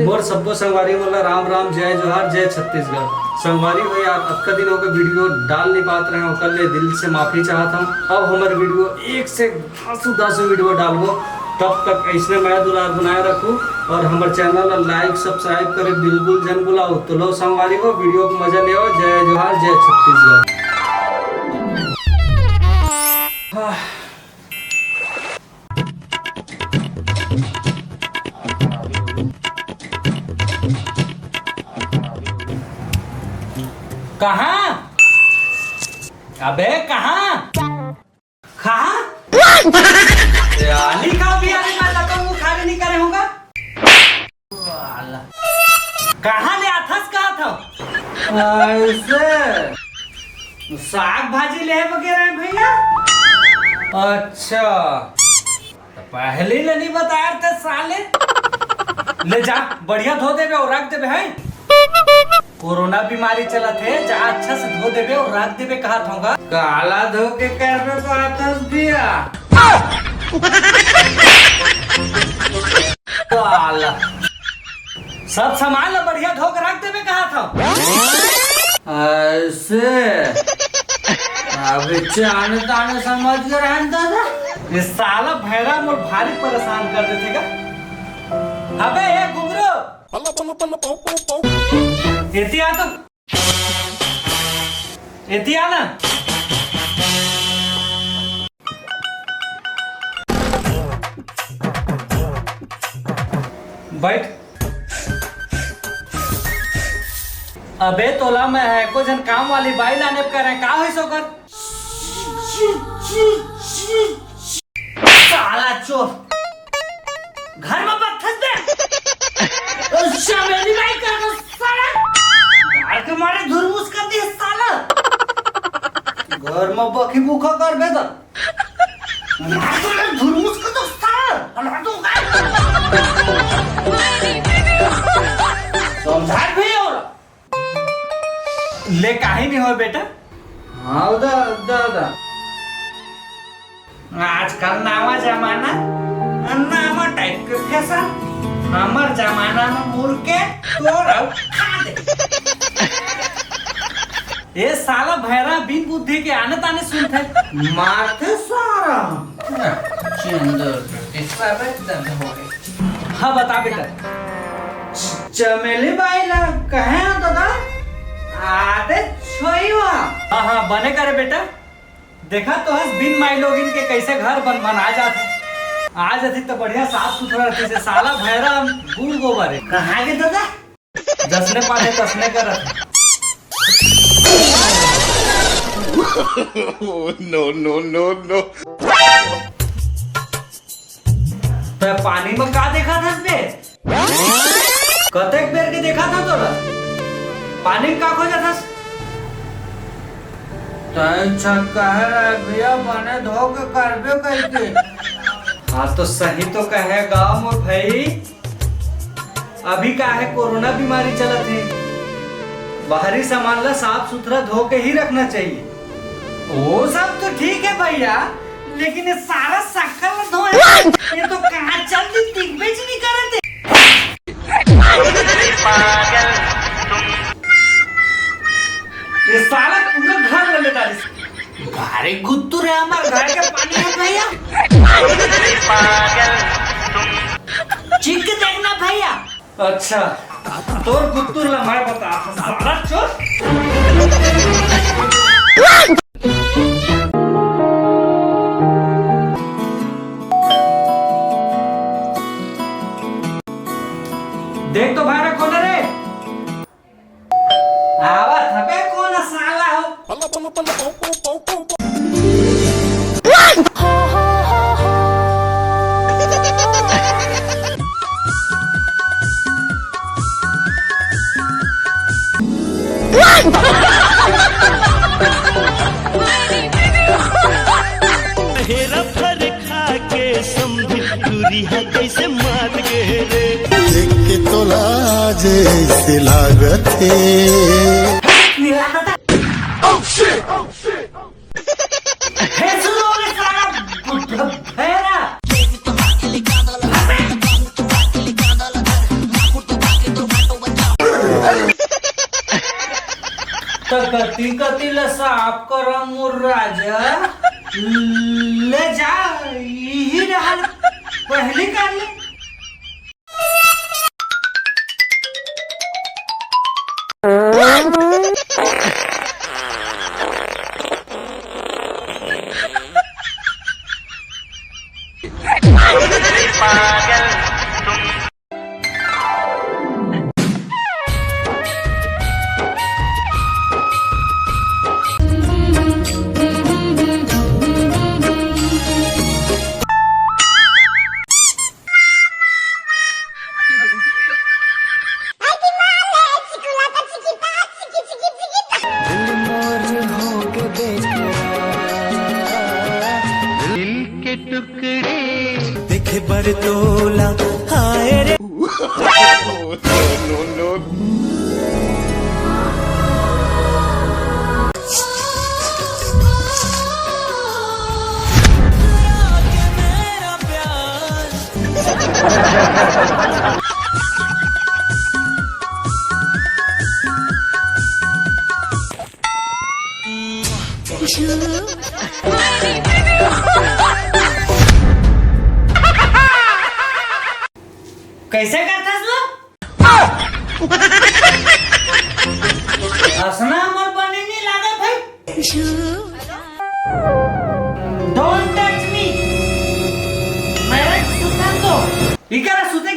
मोर सब्बो संगवारी वाला राम राम जय जोहार जय छत्तीसगढ़। संगवारी हो यार, अब का दिन होकर वीडियो डाल नहीं पाते रहे, ओकर लिए दिल से माफी चाहता हूँ। अब हमारे वीडियो एक से 10 वीडियो डालबो, तब तक ऐसे मैं दुलार बनाए रखूँ और हमारे चैनल लाइक सब्सक्राइब करे बिल्कुल जन बुलाओ। तो लो संगवारी हो, वीडियो को मजा ले। जय जोहार जय छत्तीसगढ़। कहाँ? अबे कहाँ? कहाँ? आली का भी आली मैं लगा वो खाली नहीं करे होगा। कहाँ ले आथस कहाँ था? ऐसे साग भाजी ले वगैरह भैया। अच्छा तो पहले ले नहीं बताया था साले। ले जा बढ़िया धो देवे और रख देवे है। कोरोना बीमारी चला थे, जा अच्छा से धो देवे और रख देवे कहा था। काला धो के करवे को आतस दिया। काला सब सामान ला बढ़िया धो के रख देवे कहा था। ऐसे अभी चाने ताने समझ के रहता था। ये साला भैरा मोर भारी परेशान कर देते का। अबे ये घुंगरू एती आ तो एती आ ना। बैठ। अबे तोला मैं है को जन काम वाली बाई लाने कर रहे का है सो कर। साला चोर घर में पत्थर दे। मेरी बाई कर दो साला। मार के मारे धुरमुस कर दिया साला। घर में बखी भूखा कर बे तो मार के मारे धुरमुस कर दो साला। हलवा दूंगा। समझा भी और ले काहे नहीं हो बेटा। हाँ दादा आजकल नावा जमाना नावा टाइप के फैशन। हमार जमाना में मुर्गे तोड़ खा दे। ये साला भैरा बिन बुद्धि के आने ताने सुनते मारते सारा। हाँ बता बेटा। चमेली बाई ला कहे दादा आते छोईवा। हाँ बने करे बेटा। देखा तो हस बिन माई लोगिन के कैसे घर बना जाते। आज अथी तो बढ़िया साफ सुथरा रहते से साला भैरा गुड़ गोबर है। कहाँ के दादा? जसने पाले तसने कर। नो। तो पानी में का देखा था बे? कतेक बेर के देखा था तोरा? पानी में का खोजा था? अच्छा कह रहा भैया बने धो के करबे करके। हाँ तो सही तो कहेगा मोर भाई। अभी का है कोरोना बीमारी चलत है, बाहरी सामान ला साफ सुथरा धो के ही रखना चाहिए। वो सब तो ठीक है भैया, लेकिन ये सारा शक्कर धोए ये तो कहाँ चल दी दिग्विजय नहीं करते। ये साला पूरा घर ले लेता है। भारी गुत्तू रे हमारे घर के पानी है भैया। चीख के देखना भैया। अच्छा तोर गुत्तू ला मैं बता साला चोर। देख तो भाई कौन रे आवत हबे कौन साला हो। हेरा फर खा के समझी दूरी है कैसे मार गे रे। देख के तो लाजे लागत है। तो कति कति ल साफ कर मोर राजा ले जा यही रहल पहले कर ले। देखे बरतोला हाय रे कैसे करतास लो? हंसना हमर बने नहीं लागत है। Don't touch me. मेरे सुतन दो। इकरा सुते